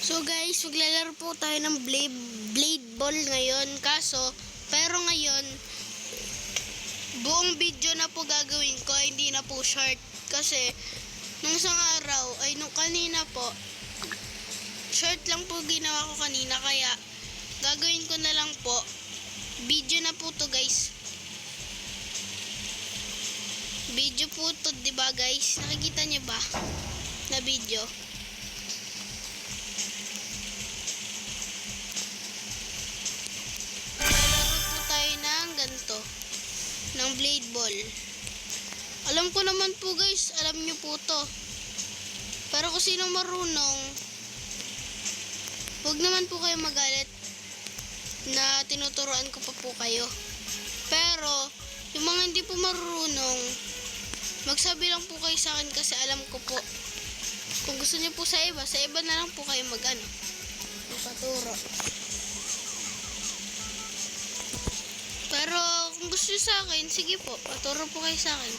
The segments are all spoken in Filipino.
So guys, maglalaro po tayo ng blade ball ngayon. Pero ngayon, buong video na po gagawin ko, hindi na po short. Kasi, nung isang araw, nung kanina po, short lang po ginawa ko kanina. Kaya, gagawin ko na lang po. Video na po to guys. Video po to, diba guys? Nakikita niyo ba? Na video. Ganito ng blade ball. Alam ko naman po guys, alam nyo po to. Pero kung sino marunong, huwag naman po kayo magalit na tinuturuan ko pa po kayo. Pero yung mga hindi po marunong, magsabi lang po kayo sa akin kasi alam ko po. Kung gusto niyo po sa iba na lang po kayo magpaturo. Pero kung gusto nyo sa akin, sige po, paturo po kayo sa akin.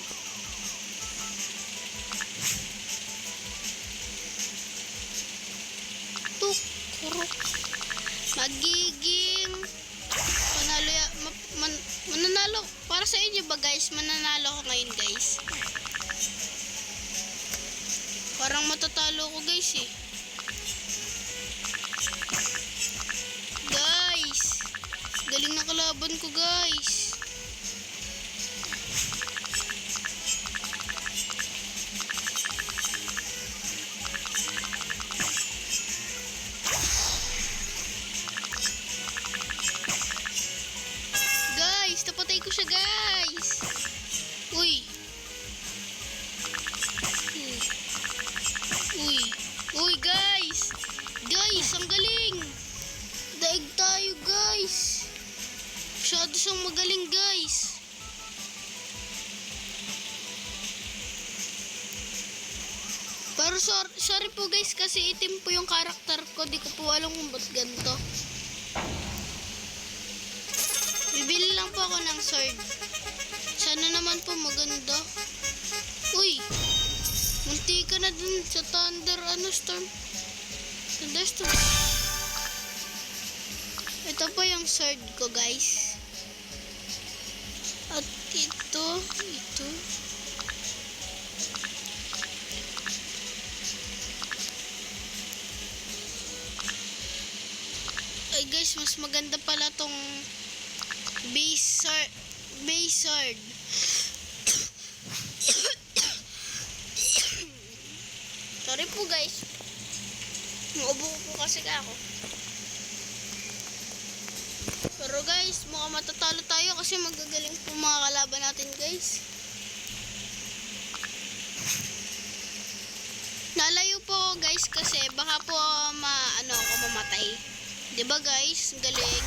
Kurok. Magiging mananalo. Para sa inyo ba guys, mananalo ko ngayon guys. Parang matatalo ko guys eh. Galing na kalaban ko guys. Guys, napatay ko siya guys. Uy. Uy guys. Guys, ang galing. Daig tayo guys. Masyado siyang magaling guys. Pero sorry po guys kasi itim po yung karakter ko. Di ko po alam kung ba't ganito. Bibili lang po ako ng sword. Sana naman po maganda. Uy! Munti ka na dun sa thunderstorm. Ito po yung sword ko guys. At ito. Ay guys, mas maganda pala tong base sword. Sorry po guys. Naubo po kasi ako. Pero guys, mukhang matatalo tayo kasi magagaling po mga kalaban natin guys. Nalayo po ako guys kasi baka po ako mamatay. Diba guys? Galing.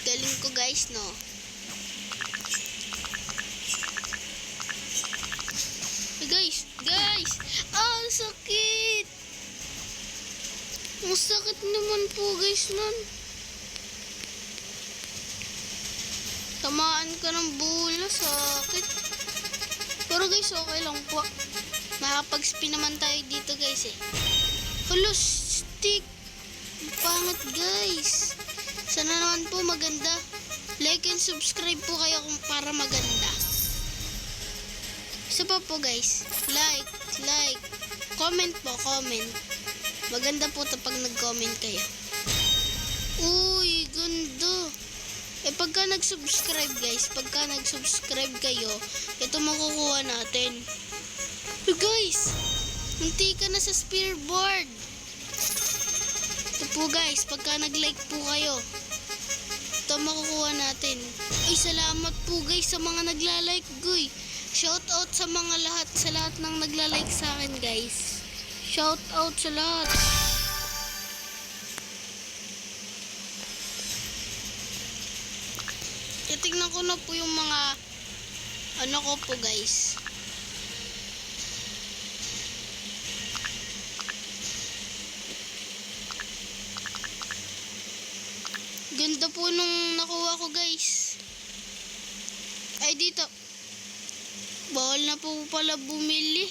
Galing ko guys, no? Guys! Ang sakit! Ang sakit naman po guys nun. Tamaan ka ng bola, sakit. Pero guys, okay lang po. Makapag-spin naman tayo dito guys eh. Hello, stick. Pangat guys. Sana naman po maganda. Like and subscribe po kayo para maganda. Isa pa po guys. Like. Comment po, comment. Maganda po ito pag nag-comment kayo. Uy, ganda. Pagka nag-subscribe guys, kayo, ito makukuha natin. Guys, munti ka na sa spearboard. Ito po guys, pagka nag-like po kayo, ito makukuha natin. Ay, salamat po guys sa mga nagla-like, guy. Shout out sa lahat ng nagla-like sa akin guys. Shout out sa lahat. Titignan ko na po yung mga ko po guys. Ganda po nung nakuha ko guys. Ay dito. Bawal na po pala bumili.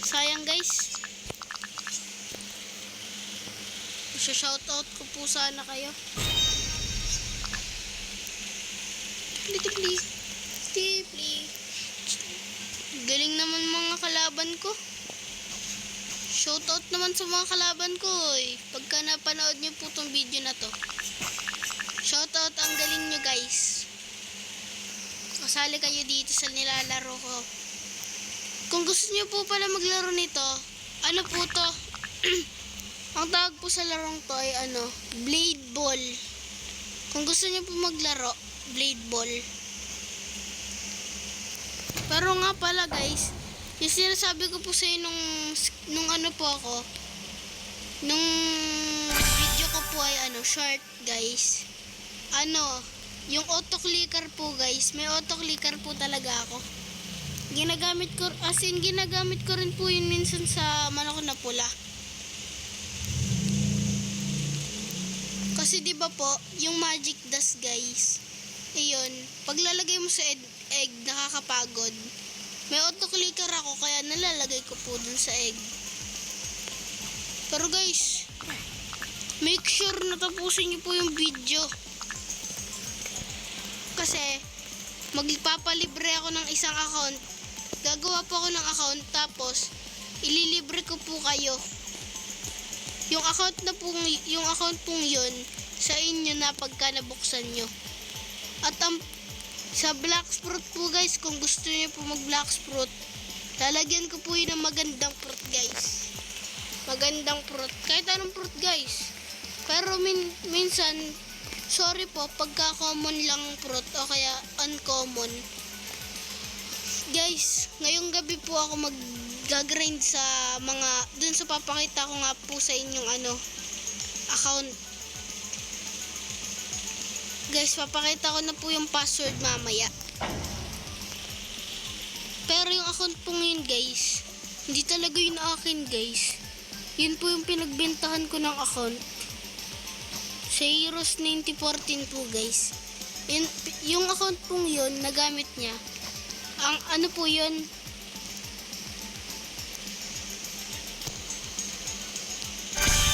Sayang guys. Shoutout ko po sana kayo. Tipli. Galing naman mga kalaban ko. Shoutout naman sa mga kalaban ko eh. Pagka napanood nyo po tong video na to. Shoutout, ang galing nyo guys. Kasali kayo dito sa nilalaro ko. Kung gusto nyo po pala maglaro nito, ano po to? Ang tawag po sa larong to ay Blade Ball. Kung gusto nyo po maglaro, Blade Ball. Pero nga pala guys, yung sinasabi ko po sa inyo nung nung video ko po ay short guys. Yung auto-clicker po guys, may auto-clicker po talaga ako. Ginagamit ko rin po yun minsan sa manok na pula. Kasi di ba po, yung magic dust guys, ayun, paglalagay mo sa egg, nakakapagod. May auto-clicker ako, kaya nalalagay ko po dun sa egg. Pero guys, make sure na tapusin niyo po yung video. Kasi, magpapalibre ako ng isang account. Gagawa po ako ng account, tapos, ililibre ko po kayo. Yung account pong yun, sa inyo na pagka nabuksan nyo. At sa Black Fruit po guys, kung gusto niyo po mag Black Fruit, lalagyan ko po yun ng magandang fruit guys. Magandang fruit. Kahit anong fruit guys. Pero minsan, sorry po, pagka common lang fruit o kaya uncommon. Guys, ngayong gabi po ako mag-grind sa dun sa papakita ko nga po sa inyong account. Guys, papakita ko na po yung password mamaya. Pero yung account po ngayon guys, hindi talaga yun akin guys. Yun po yung pinagbentahan ko ng account. Sa Heroes 9014 po guys. Yung account pong yun, nagamit niya. Ang po yun,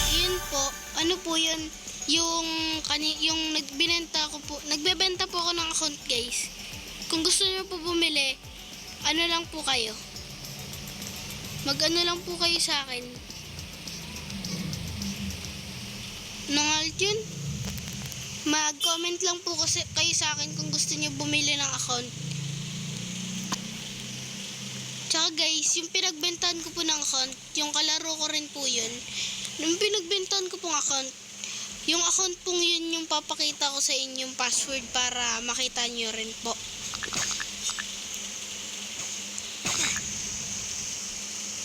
yun po yun, yung nagbebenta po ako ng account guys. Kung gusto niyo po bumili, lang po kayo. Lang po kayo sa akin. Alt yun. Mag-comment lang po kasi kayo sa akin kung gusto niyo bumili ng account. Tsaka guys, yung pinagbentahan ko po ng account, yung kalaro ko rin po yun. Nung pinagbentahan ko pong account, yung account pong yun yung papakita ko sa inyo yung password para makita nyo rin po.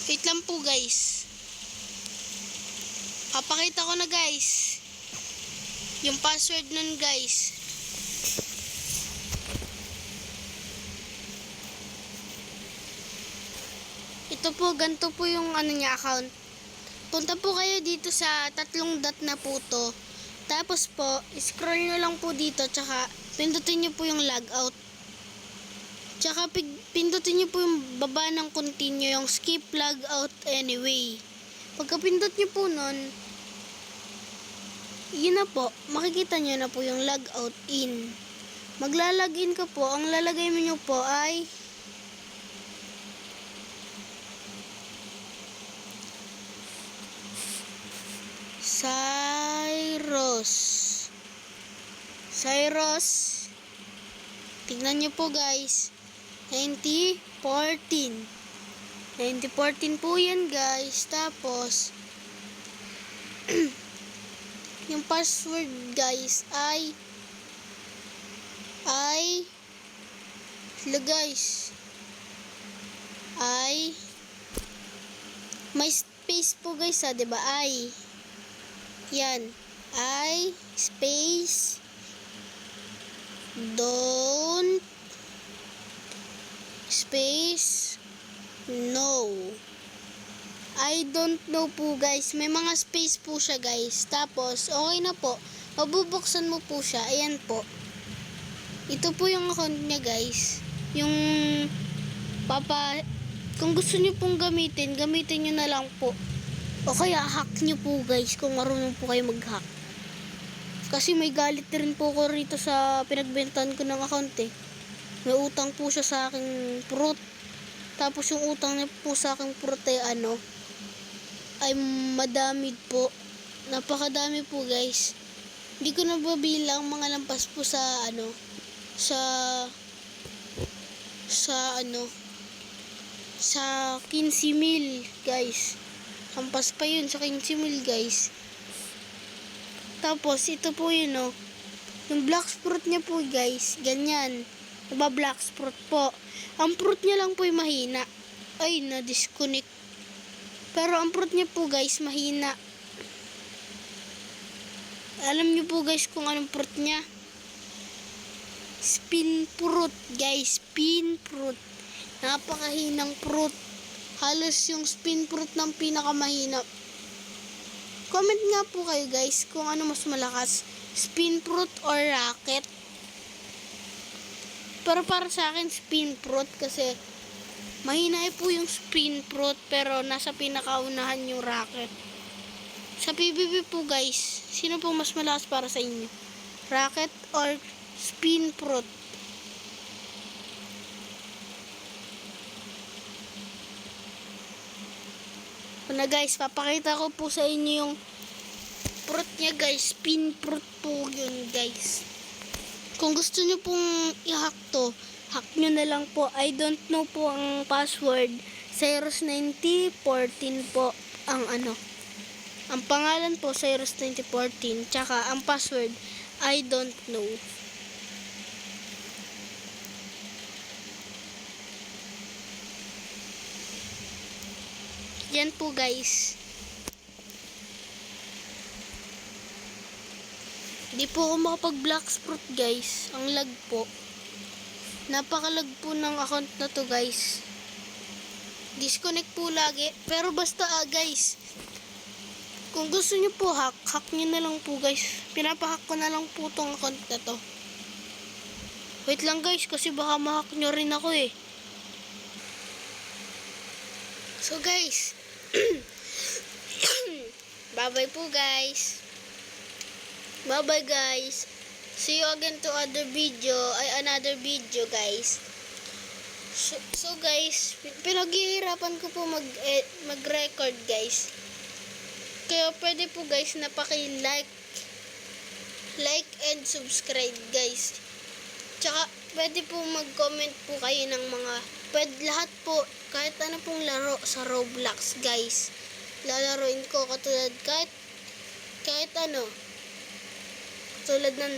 Wait lang po guys. Papakita ko na guys. Yung password nun guys. Ito po, ganito po yung niya account. Punta po kayo dito sa 3 dot na po to. Tapos po, scroll nyo lang po dito, tsaka pindutin nyo po yung logout. Tsaka pindutin nyo po yung baba ng continue, yung skip logout anyway. Pagka pindot nyo po nun, yun na po, makikita nyo na po yung logout in. Maglalagin ka po, ang lalagay mo nyo po ay Cyrus. Tignan nyo po guys. 2014 po yan guys. Tapos yung password guys ay may space po guys diba? Yan. Space don't space no. I don't know po guys. May mga space po siya guys. Tapos okay na po. Mabubuksan mo po siya. Ayan po. Ito po yung account niya guys. Yung kung gusto niyo pong gamitin nyo na lang po. O kaya hack nyo po guys kung marunong po kayo mag-hack. Kasi may galit rin po ko rito sa pinagbentahan ko ng account eh. May utang po siya sa aking fruit. Tapos yung utang niya po sa aking fruit ay madami po. Napakadami po guys. Hindi ko nababilang mga lampas po sa sa 15,000 guys. Hampas pa yun sa 15,000 guys. Tapos ito po yun yung black fruit niya po guys, ganyan. Black fruit po. Ang fruit niya lang po ay mahina. Ay, na-disconnect. Pero ang fruit niya po guys, mahina. Alam niyo po guys kung anong fruit niya? Spin fruit guys, spin fruit. Napakahinang fruit. Halos yung spin fruit ng pinakamahina. Comment nga po kayo guys kung ano mas malakas, spin fruit or rocket. Pero para sa akin spin fruit kasi mahina po yung spin fruit pero nasa pinakaunahan yung rocket. Sa PBB po guys, sino po mas malakas para sa inyo? Rocket or spin fruit? Na guys, papakita ko po sa inyo yung fruit niya guys. Spin fruit po yun guys. Kung gusto nyo pong i-hack to, hack nyo na lang po. I don't know po ang password. Cyrus9014 po ang Ang pangalan po Cyrus9014. Tsaka ang password I don't know. Yan po guys. Di po ako makapag-black fruit guys. Ang lag po. Napakalag po ng account na to guys. Disconnect po lagi. Pero basta guys, kung gusto nyo po hack nyo na lang po guys. Pinapahack ko na lang po tong account na to. Wait lang guys, kasi baka mahack nyo rin ako eh. So guys, bye-bye po guys. Bye-bye guys. See you again to another video guys. So guys, pinaghihirapan ko po mag-record guys. Kaya pwede po guys na paki-like and subscribe guys. Tsaka pwede po mag-comment po kayo ng lahat po, kahit ano pong laro sa Roblox guys. Lalaroin ko katulad kahit ano. Katulad ng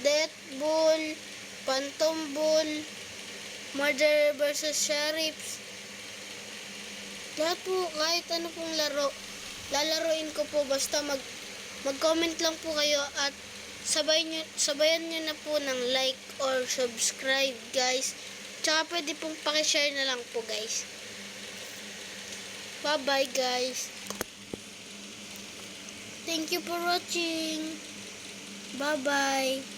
Death Ball, Phantom Ball, Murder vs. Sheriffs. Lahat po, kahit ano pong laro, lalaroin ko po basta mag-comment lang po kayo at sabayan nyo na po ng like or subscribe guys. Tsaka pwede pong pakishare na lang po guys. Bye bye guys. Thank you for watching. Bye bye.